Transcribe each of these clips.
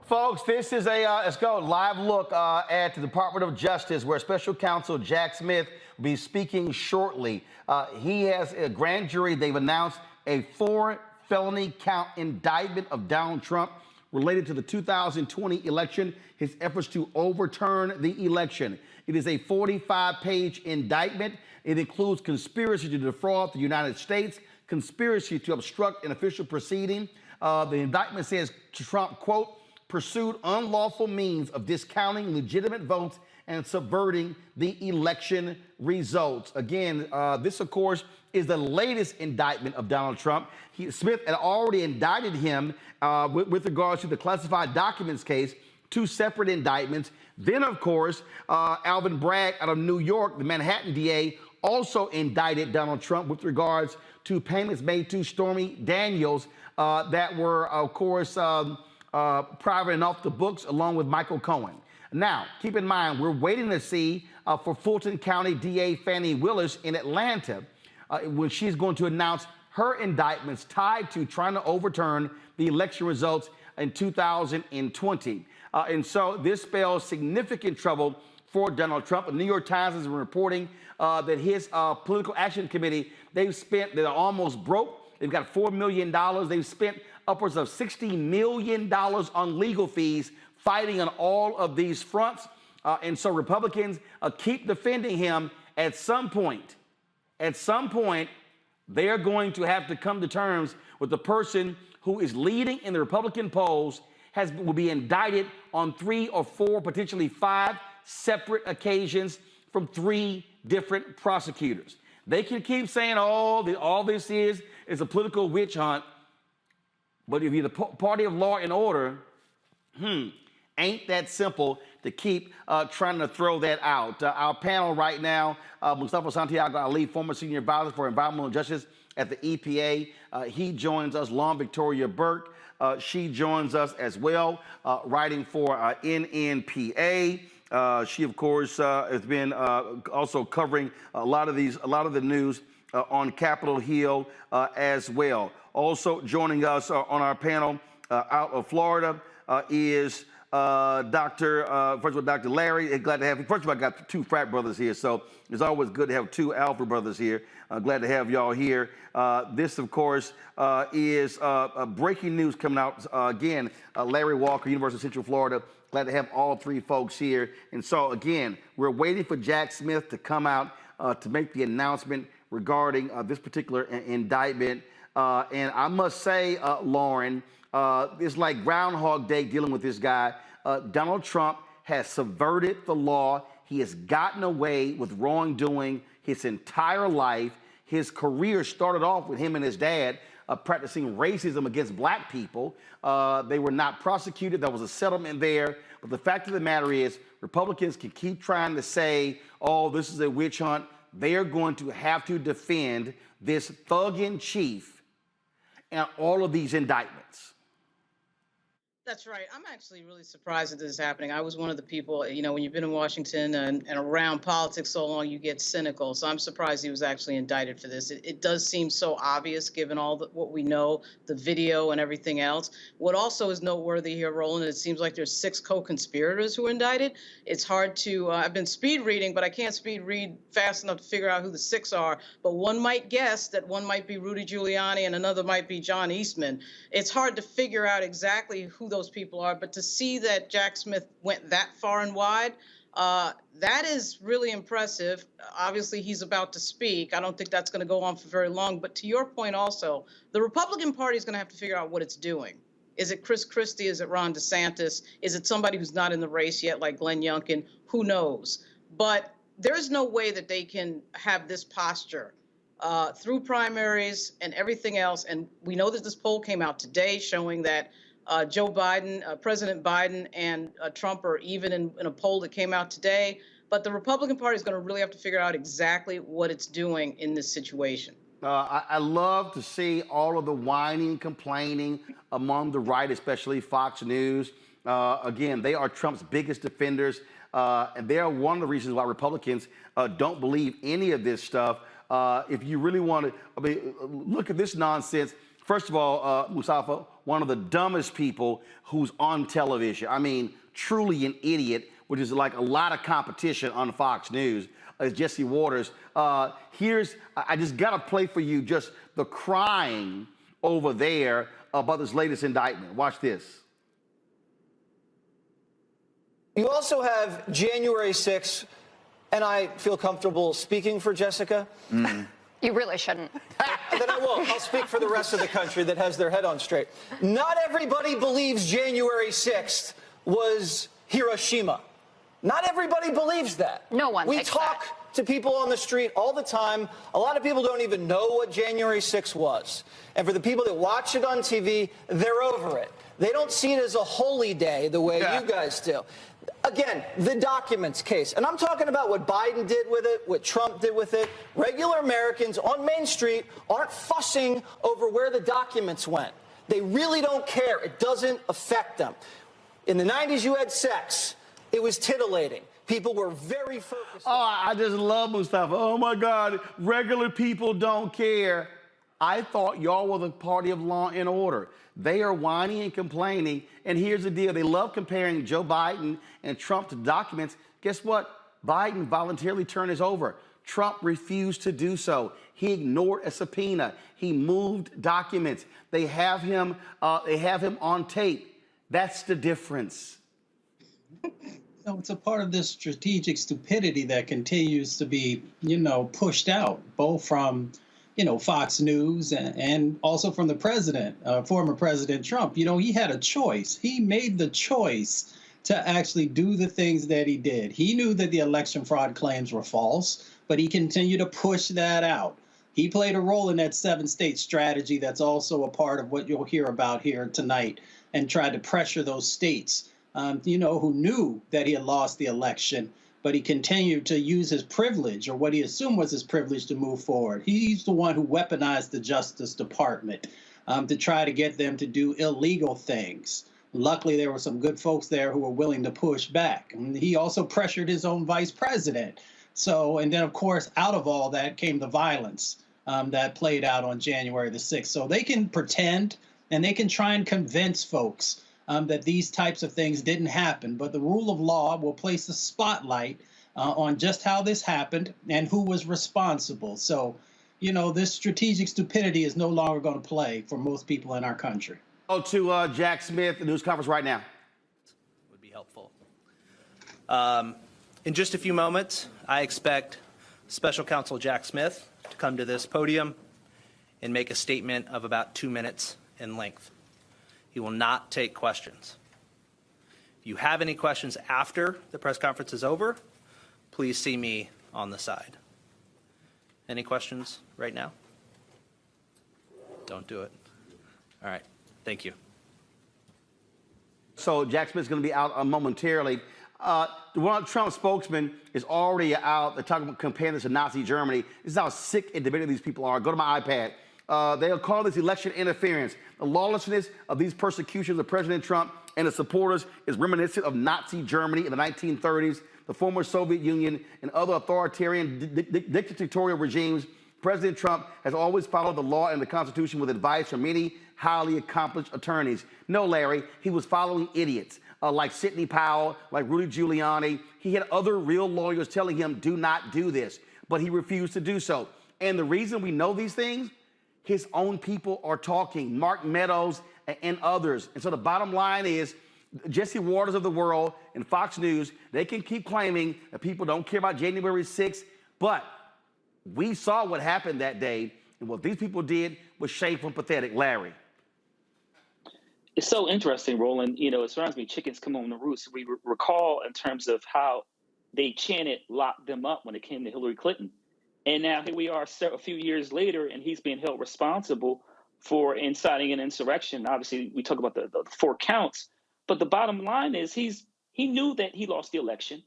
Folks, this is a, let's go, live look at the Department of Justice, where Special Counsel Jack Smith will be speaking shortly. He has a grand jury. They've announced a 4-felony count indictment of Donald Trump related to the 2020 election, his efforts to overturn the election. It is a 45-page indictment. It includes conspiracy to defraud the United States, conspiracy to obstruct an official proceeding. The indictment says Trump, quote, pursued unlawful means of discounting legitimate votes and subverting the election results. Again, this, of course, is the latest indictment of Donald Trump. Smith had already indicted him with regards to the classified documents case, 2 separate indictments. Then, of course, Alvin Bragg out of New York, the Manhattan DA, also indicted Donald Trump with regards to payments made to Stormy Daniels that were, of course, private and off the books, along with Michael Cohen. Now, keep in mind, we're waiting to see for Fulton County DA Fani Willis in Atlanta when she's going to announce her indictments tied to trying to overturn the election results in 2020. And so this spells significant trouble for Donald Trump. The New York Times has been reporting that his political action committee, they're almost broke. They've got $4 million. They've spent upwards of $60 million on legal fees fighting on all of these fronts. And so Republicans keep defending him. At some point, they are going to have to come to terms with the person who is leading in the Republican polls will be indicted on 3 or 4, potentially 5 separate occasions from 3 different prosecutors. They can keep saying, oh, all this is a political witch hunt. But if you're the party of law and order, ain't that simple to keep trying to throw that out. Our panel right now, Mustafa Santiago Ali, former senior advisor for environmental justice at the EPA. He joins us. Long Victoria Burke, she joins us as well, writing for NNPA. She, of course, has been also covering a lot of the news on Capitol Hill as well. Also joining us on our panel out of Florida is Dr. Larry. Glad to have you. First of all, I got 2 frat brothers here, so it's always good to have 2 alpha brothers here. Glad to have y'all here. This, of course, is breaking news coming out again. Larry Walker, University of Central Florida. Glad to have all 3 folks here. And so, again, we're waiting for Jack Smith to come out to make the announcement regarding this particular indictment. And I must say, Lauren, it's like Groundhog Day dealing with this guy. Donald Trump has subverted the law. He has gotten away with wrongdoing his entire life. His career started off with him and his dad practicing racism against black people. They were not prosecuted. There was a settlement there. But the fact of the matter is, Republicans can keep trying to say, oh, this is a witch hunt. They are going to have to defend this thug-in-chief and all of these indictments. That's right. I'm actually really surprised that this is happening. I was one of the people, when you've been in Washington and around politics so long, you get cynical. So I'm surprised he was actually indicted for this. It does seem so obvious given all what we know, the video and everything else. What also is noteworthy here, Roland, it seems like there's 6 co-conspirators who were indicted. It's hard to, I've been speed reading, but I can't speed read fast enough to figure out who the 6 are. But one might guess that one might be Rudy Giuliani and another might be John Eastman. It's hard to figure out exactly who those people are, but to see that Jack Smith went that far and wide, that is really impressive. Obviously, he's about to speak. I don't think that's going to go on for very long. But to your point also, the Republican Party is going to have to figure out what it's doing. Is it Chris Christie? Is it Ron DeSantis? Is it somebody who's not in the race yet, like Glenn Youngkin? Who knows? But there's no way that they can have this posture through primaries and everything else. And we know that this poll came out today showing that Joe Biden, President Biden and Trump are even in a poll that came out today. But the Republican Party is going to really have to figure out exactly what it's doing in this situation. I love to see all of the whining, complaining among the right, especially Fox News. Again, they are Trump's biggest defenders, and they are one of the reasons why Republicans don't believe any of this stuff. If you really want to, look at this nonsense. First of all, Mustafa, one of the dumbest people who's on television. I mean, truly an idiot, which is like a lot of competition on Fox News, is Jesse Waters. I just got to play for you just the crying over there about this latest indictment. Watch this. You also have January 6th, and I feel comfortable speaking for Jessica. You really shouldn't. Then I won't. I'll speak for the rest of the country that has their head on straight. Not everybody believes January 6th was Hiroshima. Not everybody believes that. No one We thinks talk that. to people on the street all the time. A lot of people don't even know what January 6th was. And for the people that watch it on TV, they're over it. They don't see it as a holy day the way you guys do. Again, the documents case. And I'm talking about what Biden did with it, what Trump did with it. Regular Americans on Main Street aren't fussing over where the documents went. They really don't care. It doesn't affect them. In the 90s, you had sex. It was titillating. People were very focused. Oh, I just love Mustafa. Oh, my God. Regular people don't care. I thought y'all were the party of law and order. They are whining and complaining. And here's the deal. They love comparing Joe Biden and Trump to documents. Guess what? Biden voluntarily turned his over. Trump refused to do so. He ignored a subpoena. He moved documents. They have him on tape. That's the difference. No, it's a part of this strategic stupidity that continues to be, pushed out, both from, Fox News and also from the president, former President Trump. He had a choice. He made the choice to actually do the things that he did. He knew that the election fraud claims were false, but he continued to push that out. He played a role in that 7-state strategy that's also a part of what you'll hear about here tonight, and tried to pressure those states, who knew that he had lost the election, but he continued to use his privilege, or what he assumed was his privilege, to move forward. He's the one who weaponized the Justice Department to try to get them to do illegal things. Luckily, there were some good folks there who were willing to push back. And he also pressured his own vice president. And then, of course, out of all that came the violence that played out on January the 6th. So they can pretend and they can try and convince folks that these types of things didn't happen. But the rule of law will place the spotlight on just how this happened and who was responsible. So, this strategic stupidity is no longer going to play for most people in our country. Go to Jack Smith, the news conference right now. Would be helpful. In just a few moments, I expect Special Counsel Jack Smith to come to this podium and make a statement of about 2 minutes in length. He will not take questions. If you have any questions after the press conference is over, please see me on the side. Any questions right now? Don't do it. All right. Thank you. So Jack Smith's going to be out momentarily. The Donald Trump spokesman is already out. They're talking about comparing this to Nazi Germany. This is how sick and debated these people are. Go to my iPad. They'll call this election interference. The lawlessness of these persecutions of President Trump and his supporters is reminiscent of Nazi Germany in the 1930s, the former Soviet Union, and other authoritarian dictatorial regimes. President Trump has always followed the law and the Constitution with advice from many highly accomplished attorneys. No, Larry, he was following idiots like Sidney Powell, like Rudy Giuliani. He had other real lawyers telling him, do not do this, but he refused to do so. And the reason we know these things, his own people are talking, Mark Meadows and others. And so the bottom line is, Jesse Waters of the world and Fox News, they can keep claiming that people don't care about January 6th, but we saw what happened that day, and what these people did was shameful and pathetic. Larry. It's so interesting, Roland. It surrounds me, chickens come home to roost. We recall in terms of how they chanted, lock them up when it came to Hillary Clinton. And now here we are a few years later, and he's being held responsible for inciting an insurrection. Obviously, we talk about the 4 counts, but the bottom line is he knew that he lost the election.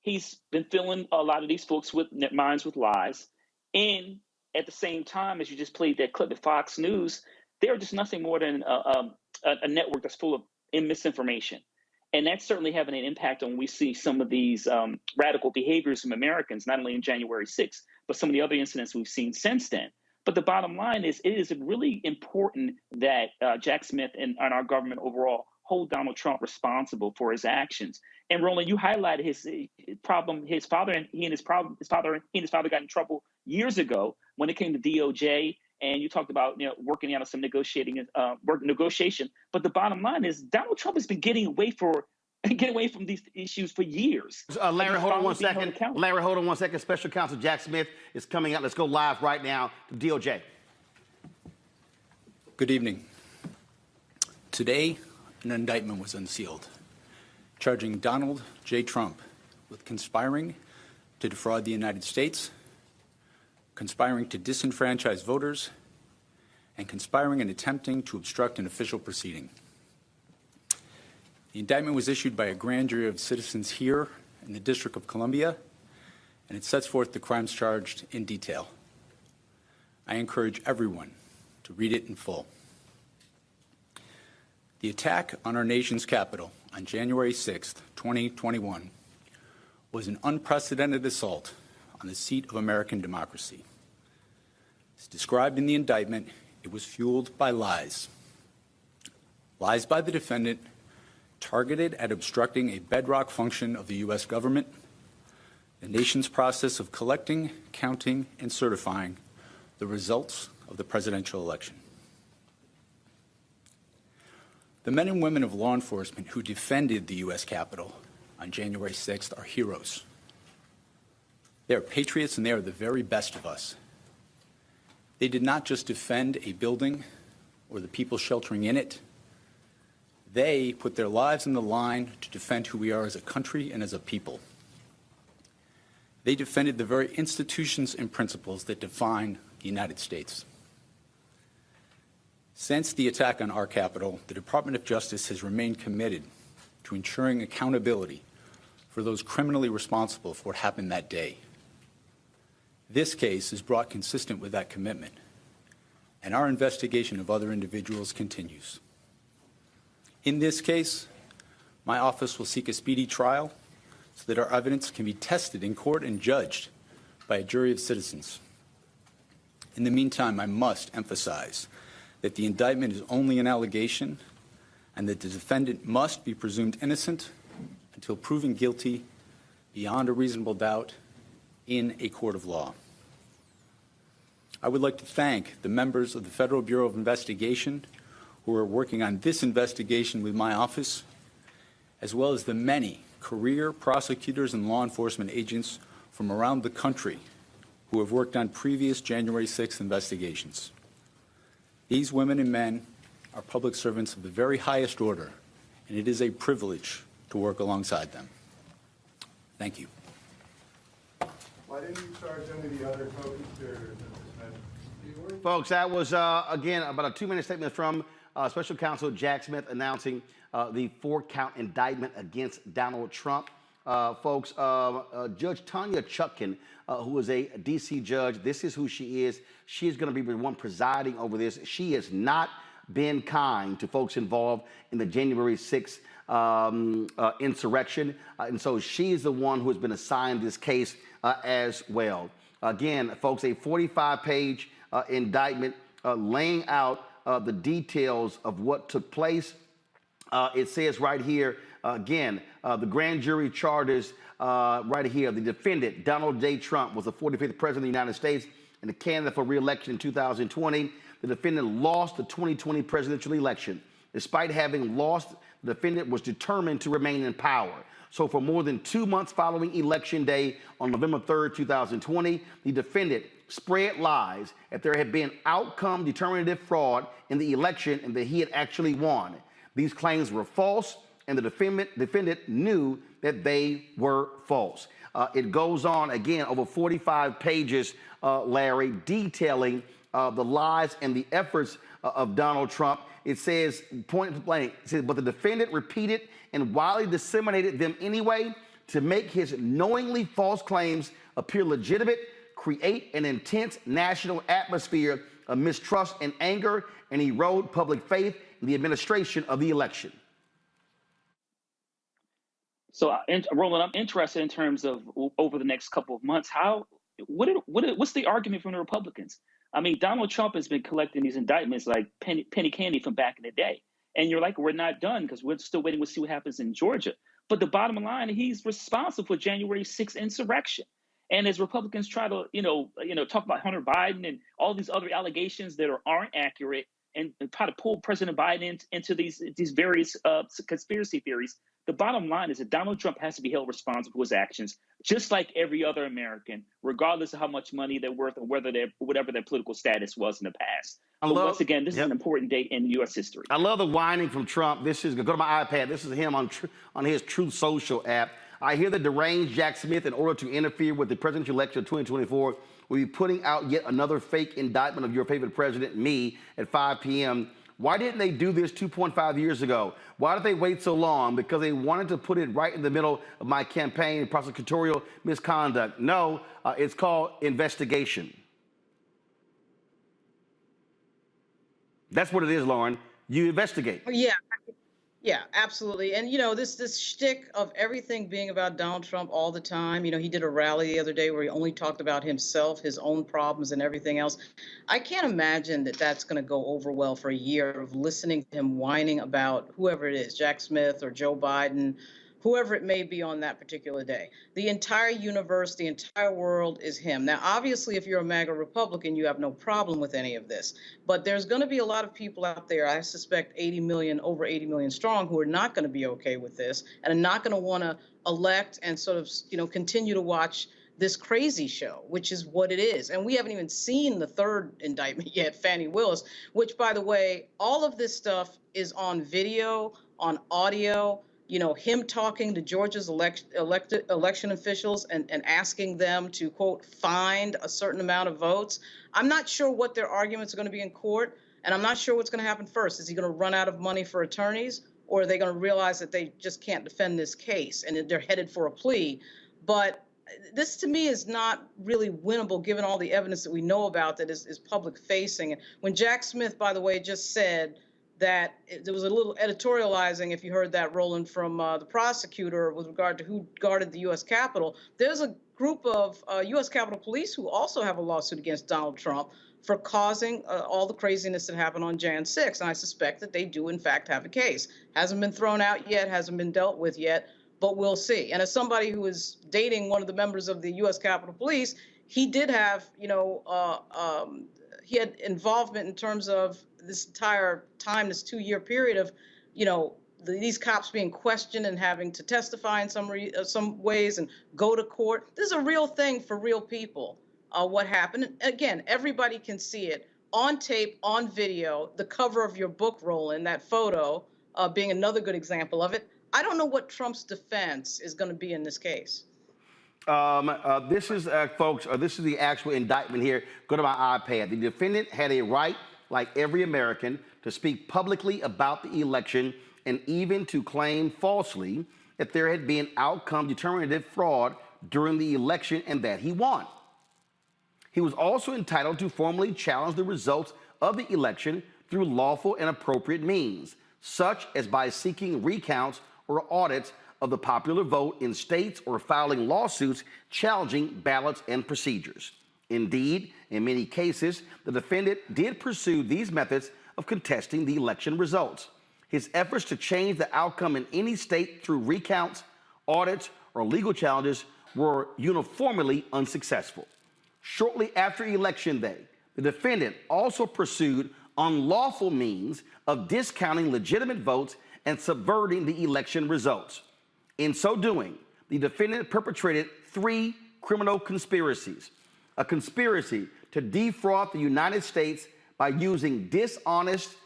He's been filling a lot of these folks with minds with lies. And at the same time, as you just played that clip at Fox News, they're just nothing more than a network that's full of misinformation. And that's certainly having an impact on when we see some of these radical behaviors from Americans, not only in January 6th, but some of the other incidents we've seen since then. But the bottom line is, it is really important that Jack Smith and our government overall hold Donald Trump responsible for his actions. And Roland, you highlighted his problem. His father his father got in trouble years ago when it came to DOJ. And you talked about working out of some negotiation. But the bottom line is, Donald Trump has been getting away from these issues for years. Larry, hold on one second. Larry, hold on one second. Special Counsel Jack Smith is coming out. Let's go live right now to DOJ. Good evening. Today, an indictment was unsealed, charging Donald J. Trump with conspiring to defraud the United States, conspiring to disenfranchise voters, and conspiring and attempting to obstruct an official proceeding. The indictment was issued by a grand jury of citizens here in the District of Columbia, and it sets forth the crimes charged in detail. I encourage everyone to read it in full. The attack on our nation's capital on January 6th, 2021, was an unprecedented assault on the seat of American democracy. As described in the indictment, it was fueled by lies. Lies by the defendant targeted at obstructing a bedrock function of the U.S. government, the nation's process of collecting, counting, and certifying the results of the presidential election. The men and women of law enforcement who defended the U.S. Capitol on January 6th are heroes. They are patriots, and they are the very best of us. They did not just defend a building or the people sheltering in it. They put their lives on the line to defend who we are as a country and as a people. They defended the very institutions and principles that define the United States. Since the attack on our Capitol, the Department of Justice has remained committed to ensuring accountability for those criminally responsible for what happened that day. This case is brought consistent with that commitment, and our investigation of other individuals continues. In this case, my office will seek a speedy trial so that our evidence can be tested in court and judged by a jury of citizens. In the meantime, I must emphasize that the indictment is only an allegation and that the defendant must be presumed innocent until proven guilty beyond a reasonable doubt in a court of law. I would like to thank the members of the Federal Bureau of Investigation who are working on this investigation with my office, as well as the many career prosecutors and law enforcement agents from around the country who have worked on previous January 6th investigations. These women and men are public servants of the very highest order, and it is a privilege to work alongside them. Thank you. Why didn't you charge any of the other co-conspirators? Folks, that was, again, about a 2-minute statement from Special Counsel Jack Smith announcing the 4-count indictment against Donald Trump. Folks, Judge Tanya Chutkan, who is a D.C. judge, this is who she is. She is going to be the one presiding over this. She has not been kind to folks involved in the January 6th insurrection. And so she is the one who has been assigned this case as well. Again, folks, a 45-page indictment laying out the details of what took place. It says right here, again, the grand jury charges right here, the defendant, Donald J. Trump, was the 45th president of the United States and a candidate for re-election in 2020. The defendant lost the 2020 presidential election. Despite having lost, the defendant was determined to remain in power. So for more than 2 months following Election Day on November 3rd, 2020, the defendant spread lies that there had been outcome determinative fraud in the election and that he had actually won. These claims were false, and the defendant knew that they were false. It goes on, again, over 45 pages, Larry, detailing the lies and the efforts of Donald Trump. It says, point blank, it says, but the defendant repeated and widely disseminated them anyway to make his knowingly false claims appear legitimate, create an intense national atmosphere of mistrust and anger, and erode public faith in the administration of the election. So, Roland, I'm interested in terms of over the next couple of months, what's the argument from the Republicans? I mean, Donald Trump has been collecting these indictments like penny candy from back in the day. And you're like, we're not done because we're still waiting to see what happens in Georgia. But the bottom line, he's responsible for January 6th insurrection. And as Republicans try to, talk about Hunter Biden and all these other allegations that aren't accurate and try to pull President Biden into these various conspiracy theories, the bottom line is that Donald Trump has to be held responsible for his actions, just like every other American, regardless of how much money they're worth or whatever their political status was in the past. But once again, this is an important date in U.S. history. I love the whining from Trump. This is, go to my iPad. This is him on his Truth Social app. I hear the deranged Jack Smith, in order to interfere with the presidential election of 2024, will be putting out yet another fake indictment of your favorite president, me, at 5 p.m. Why didn't they do this 2.5 years ago? Why did they wait so long? Because they wanted to put it right in the middle of my campaign, prosecutorial misconduct. No, it's called investigation. That's what it is, Lauren. You investigate. Yeah, absolutely. And, this shtick of everything being about Donald Trump all the time, he did a rally the other day where he only talked about himself, his own problems and everything else. I can't imagine that that's going to go over well for a year of listening to him whining about whoever it is, Jack Smith or Joe Biden, whoever it may be on that particular day. The entire universe, the entire world is him. Now, obviously, if you're a MAGA Republican, you have no problem with any of this. But there's going to be a lot of people out there, I suspect 80 million, over 80 million strong, who are not going to be okay with this and are not going to want to elect and sort of, continue to watch this crazy show, which is what it is. And we haven't even seen the third indictment yet, Fani Willis, which, by the way, all of this stuff is on video, on audio. Him talking to Georgia's election officials and asking them to, quote, find a certain amount of votes. I'm not sure what their arguments are going to be in court, and I'm not sure what's going to happen first. Is he going to run out of money for attorneys, or are they going to realize that they just can't defend this case and they're headed for a plea? But this, to me, is not really winnable, given all the evidence that we know about that is public facing. And when Jack Smith, by the way, just said that there was a little editorializing, if you heard that, Roland, from the prosecutor with regard to who guarded the U.S. Capitol. There's a group of U.S. Capitol Police who also have a lawsuit against Donald Trump for causing all the craziness that happened on Jan 6. And I suspect that they do, in fact, have a case. Hasn't been thrown out yet, hasn't been dealt with yet, but we'll see. And as somebody who is dating one of the members of the U.S. Capitol Police, he did have, he had involvement in terms of this entire time, this 2-year period of, these cops being questioned and having to testify in some ways and go to court. This is a real thing for real people, what happened. And again, everybody can see it on tape, on video, the cover of your book, Roland, that photo being another good example of it. I don't know what Trump's defense is going to be in this case. This is, folks, this is the actual indictment here. Go to my iPad. The defendant had a right, like every American, to speak publicly about the election and even to claim falsely that there had been outcome determinative fraud during the election and that he won. He was also entitled to formally challenge the results of the election through lawful and appropriate means, such as by seeking recounts or audits of the popular vote in states or filing lawsuits challenging ballots and procedures. Indeed, in many cases, the defendant did pursue these methods of contesting the election results. His efforts to change the outcome in any state through recounts, audits, or legal challenges were uniformly unsuccessful. Shortly after Election Day, the defendant also pursued unlawful means of discounting legitimate votes and subverting the election results. In so doing, the defendant perpetrated 3 criminal conspiracies: a conspiracy to defraud the United States by using dishonesty,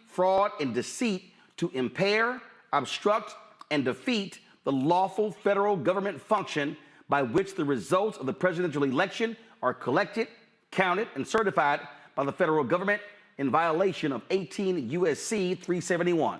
fraud, and deceit to impair, obstruct, and defeat the lawful federal government function by which the results of the presidential election are collected, counted, and certified by the federal government in violation of 18 U.S.C. 371.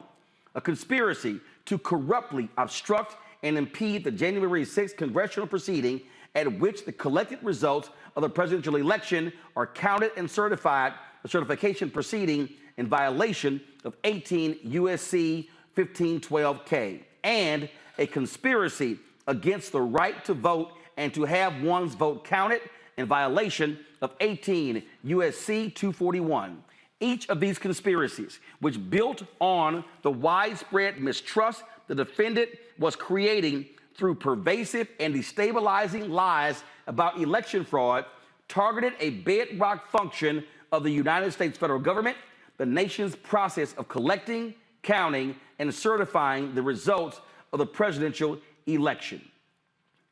A conspiracy to corruptly obstruct and impede the January 6th congressional proceeding at which the collected results of the presidential election are counted and certified, the certification proceeding in violation of 18 U.S.C. 1512K, and a conspiracy against the right to vote and to have one's vote counted in violation of 18 U.S.C. 241. Each of these conspiracies, which built on the widespread mistrust the defendant was creating through pervasive and destabilizing lies about election fraud, targeted a bedrock function of the United States federal government, the nation's process of collecting, counting, and certifying the results of the presidential election.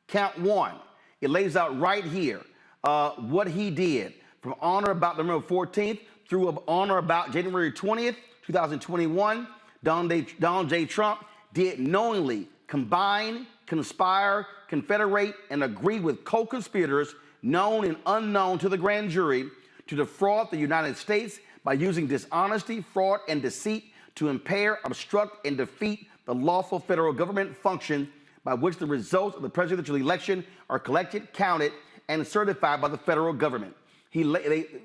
Count one, it lays out right here what he did from on or about November 14th through on or about January 20th, 2021. Donald J. Trump did knowingly combine, conspire, confederate, and agree with co-conspirators known and unknown to the grand jury to defraud the United States by using dishonesty, fraud, and deceit to impair, obstruct, and defeat the lawful federal government function by which the results of the presidential election are collected, counted, and certified by the federal government.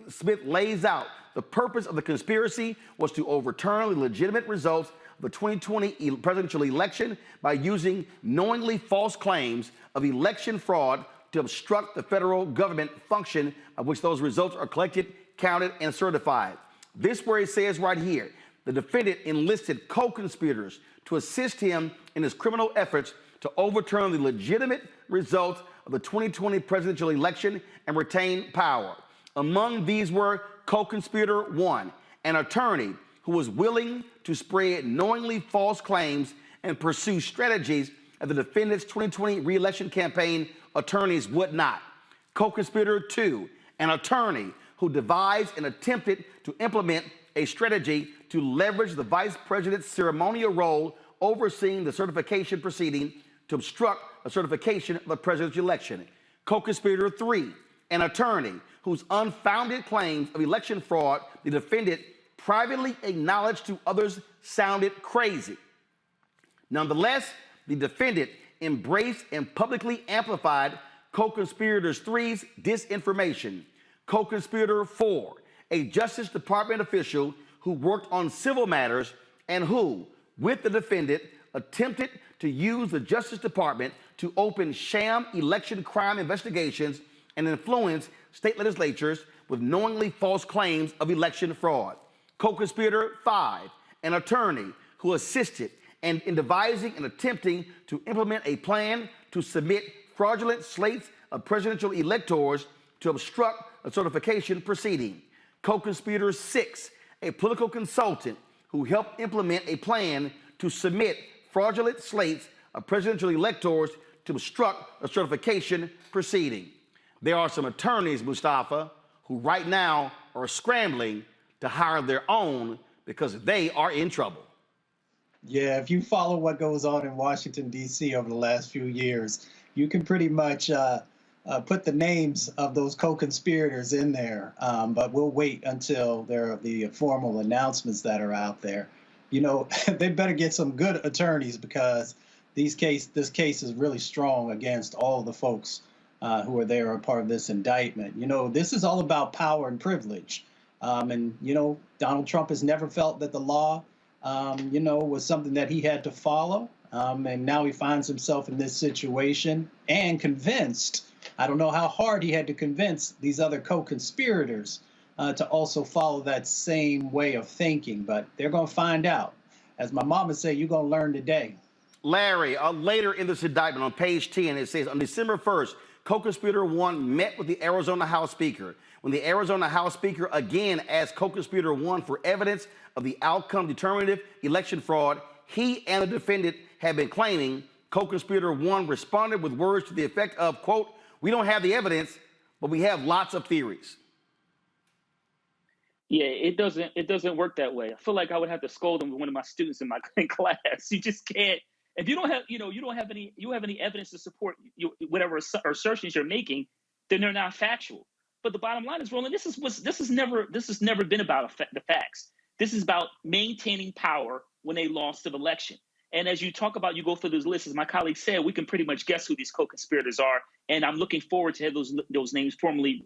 Smith lays out the purpose of the conspiracy was to overturn the legitimate results of the 2020 presidential election by using knowingly false claims of election fraud to obstruct the federal government function by which those results are collected, counted, and certified. This where it says right here, the defendant enlisted co-conspirators to assist him in his criminal efforts to overturn the legitimate results of the 2020 presidential election and retain power. Among these were co-conspirator one, an attorney who was willing to spread knowingly false claims and pursue strategies that the defendant's 2020 re-election campaign attorneys would not. Co-conspirator two, an attorney who devised and attempted to implement a strategy to leverage the vice president's ceremonial role overseeing the certification proceeding to obstruct the certification of the presidential election. Co-conspirator three, an attorney whose unfounded claims of election fraud the defendant privately acknowledged to others sounded crazy. Nonetheless, the defendant embraced and publicly amplified co-conspirator three's disinformation. Co-conspirator four, a Justice Department official who worked on civil matters and who, with the defendant, attempted to use the Justice Department to open sham election crime investigations and influence state legislatures with knowingly false claims of election fraud. Co-conspirator five, an attorney who assisted in devising and attempting to implement a plan to submit fraudulent slates of presidential electors to obstruct a certification proceeding. Co-conspirator six, a political consultant who helped implement a plan to submit fraudulent slates of presidential electors to obstruct a certification proceeding. There are some attorneys, Mustafa, who right now are scrambling to hire their own because they are in trouble. Yeah, if you follow what goes on in Washington, D.C. over the last few years, you can pretty much put the names of those co-conspirators in there. But we'll wait until there are the formal announcements that are out there. You know, they better get some good attorneys because this case is really strong against all the folks who are there, are part of this indictment. You know, this is all about power and privilege. And, you know, Donald Trump has never felt that the law, you know, was something that he had to follow. And now he finds himself in this situation and convinced, I don't know how hard he had to convince these other co-conspirators to also follow that same way of thinking. But they're going to find out. As my mama said, you're going to learn today. Larry, later in this indictment on page 10, it says on December 1st, co-conspirator one met with the Arizona House Speaker. When the Arizona House Speaker again asked co-conspirator one for evidence of the outcome determinative election fraud he and the defendant had been claiming, co-conspirator one responded with words to the effect of, quote, "We don't have the evidence, but we have lots of theories." Yeah, it doesn't work that way. I feel like I would have to scold him with one of my students in my class. You just can't. If you don't have, you don't have any evidence to support whatever assertions you're making, then they're not factual. But the bottom line is, Roland, this has never been about the facts. This is about maintaining power when they lost the election. And as you talk about, you go through those lists, as my colleague said, we can pretty much guess who these co-conspirators are. And I'm looking forward to have those names formally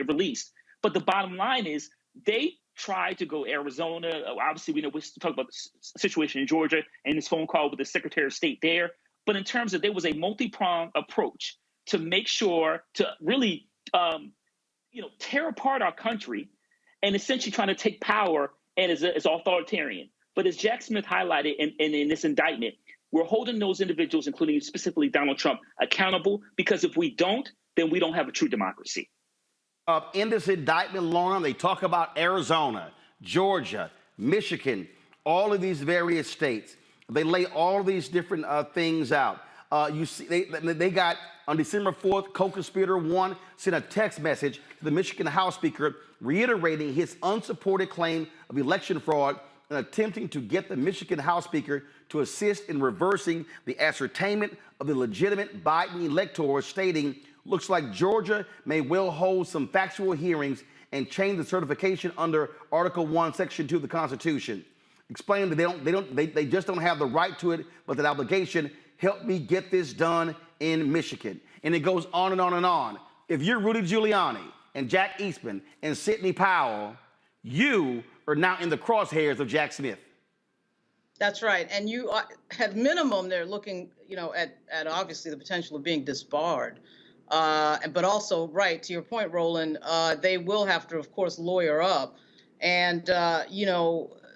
released. But the bottom line is, they tried to go Arizona. Obviously, we talk about the situation in Georgia and this phone call with the Secretary of State there. But in terms of, there was a multi-pronged approach to make sure to really tear apart our country and essentially trying to take power and is authoritarian. But as Jack Smith highlighted in this indictment, we're holding those individuals, including specifically Donald Trump, accountable, because if we don't, then we don't have a true democracy. In this indictment, Lauren, they talk about Arizona, Georgia, Michigan, all of these various states. They lay all of these different things out. You see, they got on December 4th, co-conspirator 1 sent a text message to the Michigan House Speaker reiterating his unsupported claim of election fraud and attempting to get the Michigan House Speaker to assist in reversing the ascertainment of the legitimate Biden electors, stating, looks like Georgia may well hold some factual hearings and change the certification under Article 1, Section 2 of the Constitution. Explaining that they just don't have the right to it, but that obligation. Help me get this done in Michigan. And it goes on and on and on. If you're Rudy Giuliani and Jack Eastman and Sidney Powell, you are now in the crosshairs of Jack Smith. That's right. And you, at minimum, they're looking, at obviously the potential of being disbarred. But also, right, to your point, Roland, they will have to, of course, lawyer up. And,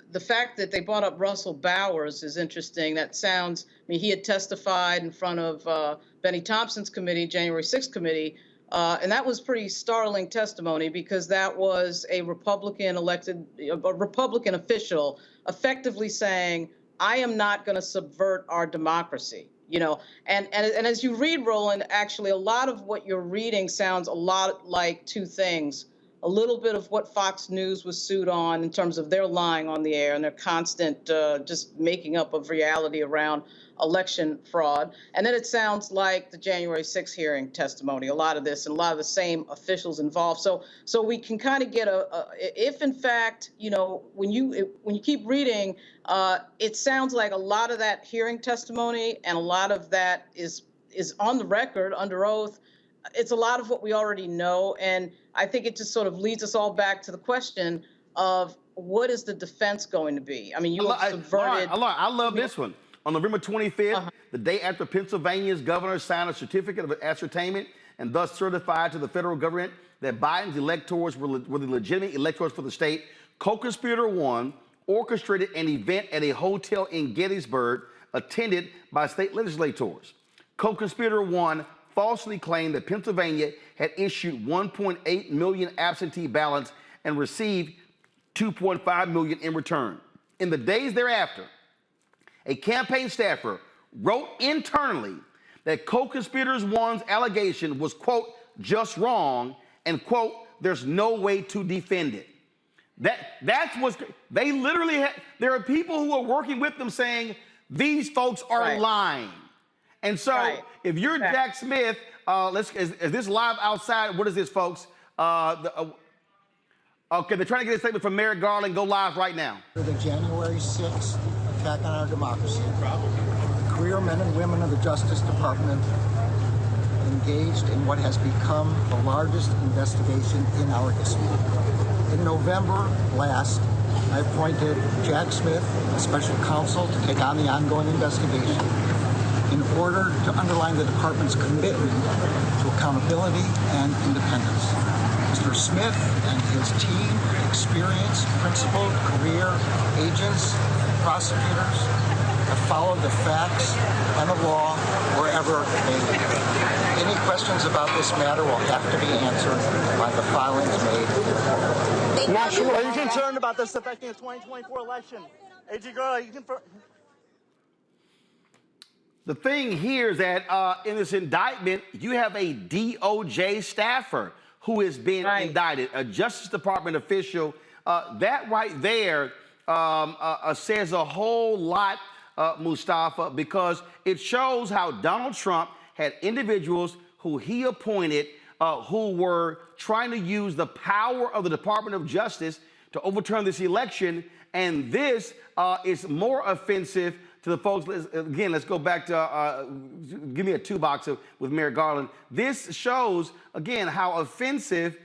the fact that they brought up Russell Bowers is interesting. That sounds, he had testified in front of Benny Thompson's committee, January 6th committee, and that was pretty startling testimony because that was a Republican official effectively saying, I am not going to subvert our democracy. And as you read, Roland, actually, a lot of what you're reading sounds a lot like two things. A little bit of what Fox News was sued on in terms of their lying on the air and their constant just making up of reality around election fraud. And then it sounds like the January 6th hearing testimony, a lot of this and a lot of the same officials involved. So we can kind of get if in fact, when you keep reading, it sounds like a lot of that hearing testimony and a lot of that is on the record under oath. It's a lot of what we already know. And I think it just sort of leads us all back to the question of what is the defense going to be? You have subverted. I love this one. On November 25th, the day after Pennsylvania's governor signed a certificate of ascertainment and thus certified to the federal government that Biden's electors were the legitimate electors for the state, co-conspirator 1 orchestrated an event at a hotel in Gettysburg attended by state legislators. Co-conspirator 1 falsely claimed that Pennsylvania had issued 1.8 million absentee ballots and received 2.5 million in return. In the days thereafter, a campaign staffer wrote internally that co-conspirators 1's allegation was, quote, just wrong, and, quote, there's no way to defend it. That's what's, they literally, there are people who are working with them saying, these folks are lying. And so if you're Jack Smith, is this live outside? What is this, folks? Okay, they're trying to get a statement from Merrick Garland. Go live right now. The January 6th attack on our democracy. Career men and women of the Justice Department engaged in what has become the largest investigation in our history. In November last, I appointed Jack Smith, a special counsel, to take on the ongoing investigation in order to underline the department's commitment to accountability and independence. Mr. Smith and his team, experienced, principled, career agents, prosecutors, have followed the facts and the law wherever they lead. Any questions about this matter will have to be answered by the filings made. Are you concerned about this affecting the 2024 election? AG Girl, are you concerned? The thing here is that in this indictment, you have a DOJ staffer who is being indicted, a Justice Department official. That right there says a whole lot, Mustafa, because it shows how Donald Trump had individuals who he appointed who were trying to use the power of the Department of Justice to overturn this election. And this is more offensive to the folks. Again, let's go back to, give me a 2-box with Merrick Garland. This shows, again, how offensive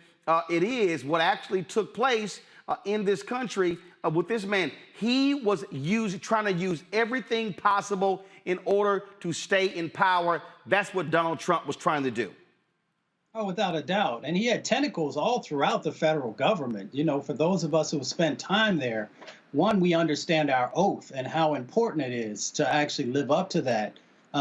it is what actually took place in this country with this man. He was trying to use everything possible in order to stay in power. That's what Donald Trump was trying to do. Oh, without a doubt. And he had tentacles all throughout the federal government. You know, for those of us who have spent time there, one, we understand our oath and how important it is to actually live up to that.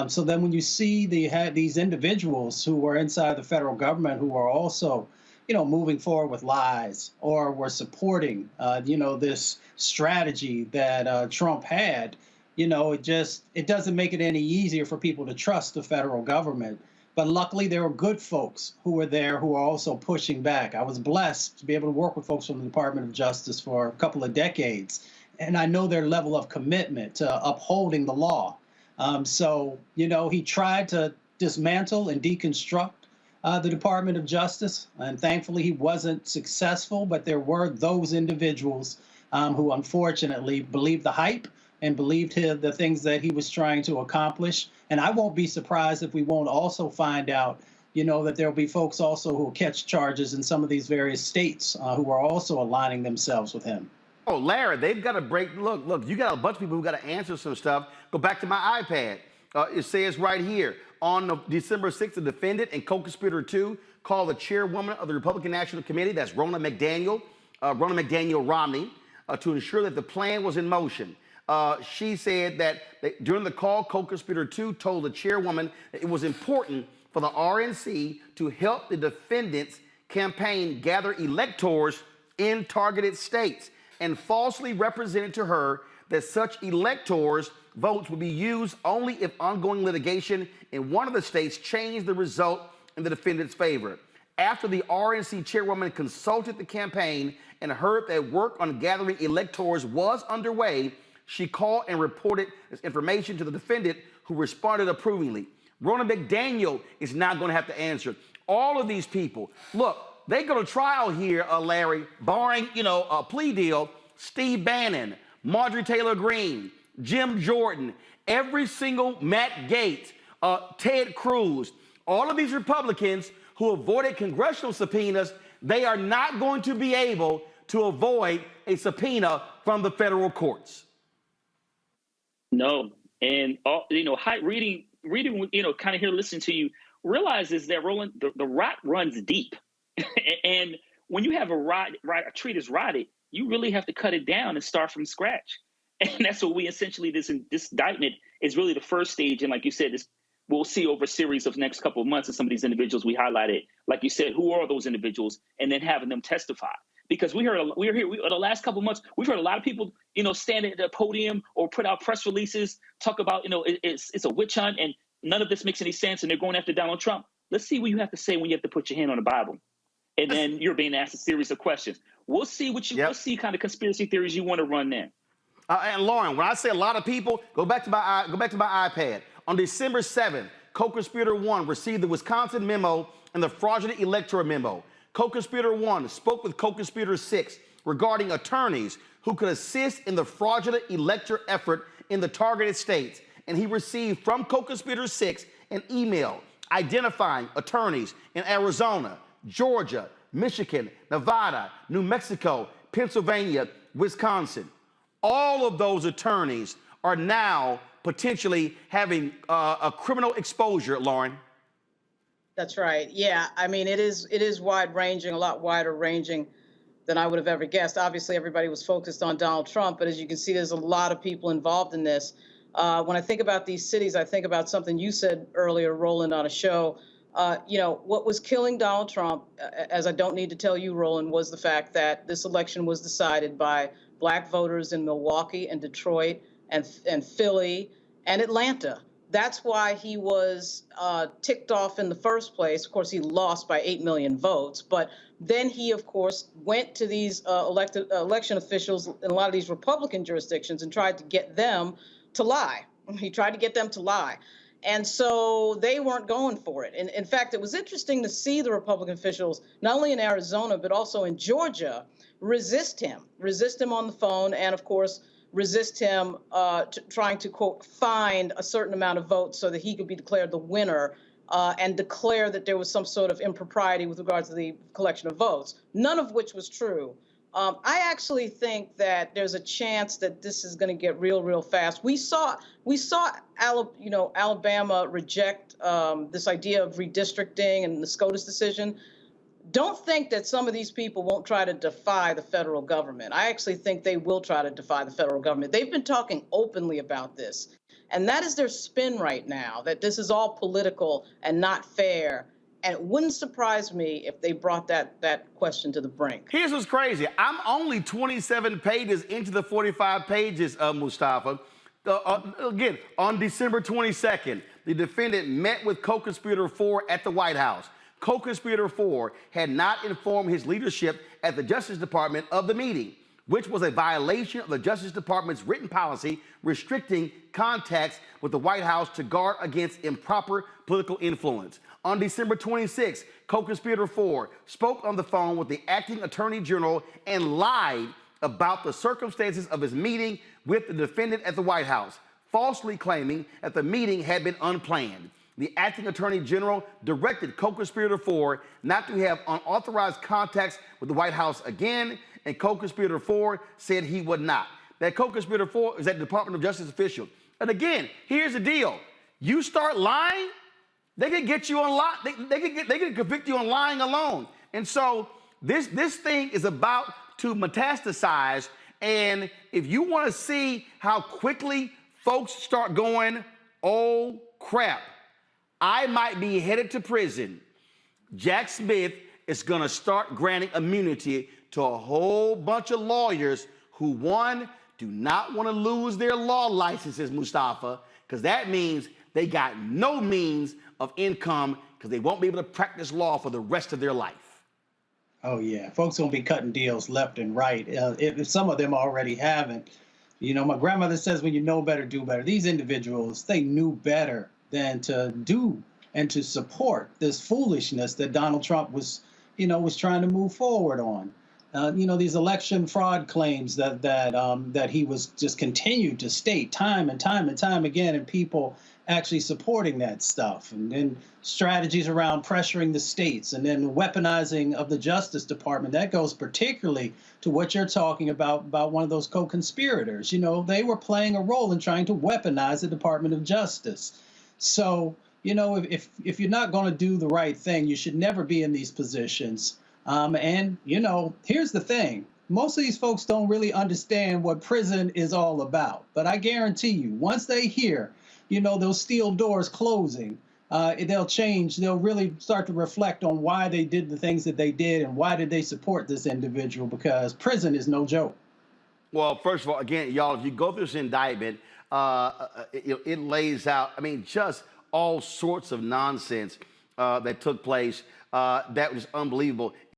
So then when you see these individuals who were inside the federal government who are also, you know, moving forward with lies or were supporting, you know, this strategy that Trump had, you know, it doesn't make it any easier for people to trust the federal government. But luckily, there were good folks who were there who are also pushing back. I was blessed to be able to work with folks from the Department of Justice for a couple of decades, and I know their level of commitment to upholding the law. So, you know, he tried to dismantle and deconstruct the Department of Justice, and thankfully he wasn't successful, but there were those individuals who unfortunately believed the hype and believed the things that he was trying to accomplish. And I won't be surprised if we won't also find out, you know, that there'll be folks also who will catch charges in some of these various states who are also aligning themselves with him. Oh, Larry, they've got to break. Look, you got a bunch of people who got to answer some stuff. Go back to my iPad. It says right here, on December 6th, the defendant and co-conspirator 2 called the chairwoman of the Republican National Committee, that's Roland McDaniel Romney, to ensure that the plan was in motion. She said that during the call, co-conspirator 2 told the chairwoman that it was important for the RNC to help the defendant's campaign gather electors in targeted states, and falsely represented to her that such electors' votes would be used only if ongoing litigation in one of the states changed the result in the defendant's favor. After the RNC chairwoman consulted the campaign and heard that work on gathering electors was underway, she called and reported this information to the defendant, who responded approvingly. Roland McDaniel is now going to have to answer. All of these people, look, they go to trial here, Larry, barring, you know, a plea deal. Steve Bannon, Marjorie Taylor Greene, Jim Jordan, every single Matt Gaetz, Ted Cruz, all of these Republicans who avoided congressional subpoenas, they are not going to be able to avoid a subpoena from the federal courts. No, and you know, reading, you know, kind of here, listening to you, realizes that Roland, the rot runs deep, and when you have a tree that's rotted, you really have to cut it down and start from scratch, and that's what we essentially this indictment is really the first stage, and like you said, we'll see over a series of next couple of months of some of these individuals we highlighted, like you said, who are those individuals, and then having them testify. Because we in the last couple of months, we've heard a lot of people, you know, stand at the podium or put out press releases, talk about, you know, it's a witch hunt and none of this makes any sense and they're going after Donald Trump. Let's see what you have to say when you have to put your hand on the Bible. And then you're being asked a series of questions. We'll see we'll see kind of conspiracy theories you want to run then. And Lauren, when I say a lot of people, go back to my iPad. On December 7th, co-conspirator 1 received the Wisconsin memo and the fraudulent electoral memo. Co-conspirator 1 spoke with co-conspirator 6 regarding attorneys who could assist in the fraudulent electoral effort in the targeted states, and he received from co-conspirator 6 an email identifying attorneys in Arizona, Georgia, Michigan, Nevada, New Mexico, Pennsylvania, Wisconsin. All of those attorneys are now potentially having a criminal exposure, Lauren. That's right. Yeah, I mean, it is wide-ranging, a lot wider-ranging than I would have ever guessed. Obviously, everybody was focused on Donald Trump, but as you can see, there's a lot of people involved in this. When I think about these cities, I think about something you said earlier, Roland, on a show. You know, what was killing Donald Trump, as I don't need to tell you, Roland, was the fact that this election was decided by Black voters in Milwaukee and Detroit and Philly and Atlanta. That's why he was ticked off in the first place. Of course, he lost by 8 million votes. But then he, of course, went to these election officials in a lot of these Republican jurisdictions and tried to get them to lie. He tried to get them to lie. And so they weren't going for it. And in fact, it was interesting to see the Republican officials, not only in Arizona, but also in Georgia, resist him on the phone, and of course, resist him trying to, quote, find a certain amount of votes so that he could be declared the winner and declare that there was some sort of impropriety with regard to the collection of votes, none of which was true. I actually think that there's a chance that this is going to get real fast. We saw Alabama reject this idea of redistricting and the SCOTUS decision. Don't think that some of these people won't try to defy the federal government. I actually think they will try to defy the federal government. They've been talking openly about this. And that is their spin right now, that this is all political and not fair. And it wouldn't surprise me if they brought that question to the brink. Here's what's crazy. I'm only 27 pages into the 45 pages of Mustafa. Again, on December 22nd, the defendant met with co-conspirator 4 at the White House. Co-conspirator 4 had not informed his leadership at the Justice Department of the meeting, which was a violation of the Justice Department's written policy restricting contacts with the White House to guard against improper political influence. On December 26, co-conspirator 4 spoke on the phone with the acting attorney general and lied about the circumstances of his meeting with the defendant at the White House, falsely claiming that the meeting had been unplanned. The acting attorney general directed co-conspirator 4 not to have unauthorized contacts with the White House again, and co-conspirator 4 said he would not. That co-conspirator 4 is that Department of Justice official. And again, here's the deal. You start lying, they can get you on they can convict you on lying alone. And so this thing is about to metastasize. And if you want to see how quickly folks start going, oh crap, I might be headed to prison, Jack Smith is going to start granting immunity to a whole bunch of lawyers who, one, do not want to lose their law licenses, Mustafa, because that means they got no means of income because they won't be able to practice law for the rest of their life. Oh, yeah. Folks going to be cutting deals left and right. If some of them already haven't. You know, my grandmother says when you know better, do better. These individuals, they knew better than to do and to support this foolishness that Donald Trump was trying to move forward on. These election fraud claims that he was just continued to state time and time again, and people actually supporting that stuff, and then strategies around pressuring the states, and then weaponizing of the Justice Department. That goes particularly to what you're talking about one of those co-conspirators. They were playing a role in trying to weaponize the Department of Justice. So, if you're not going to do the right thing, you should never be in these positions. Here's the thing. Most of these folks don't really understand what prison is all about. But I guarantee you, once they hear, those steel doors closing, they'll change. They'll really start to reflect on why they did the things that they did and why did they support this individual, because prison is no joke. Well, first of all, again, y'all, if you go through this indictment, it lays out, just all sorts of nonsense that took place that was unbelievable.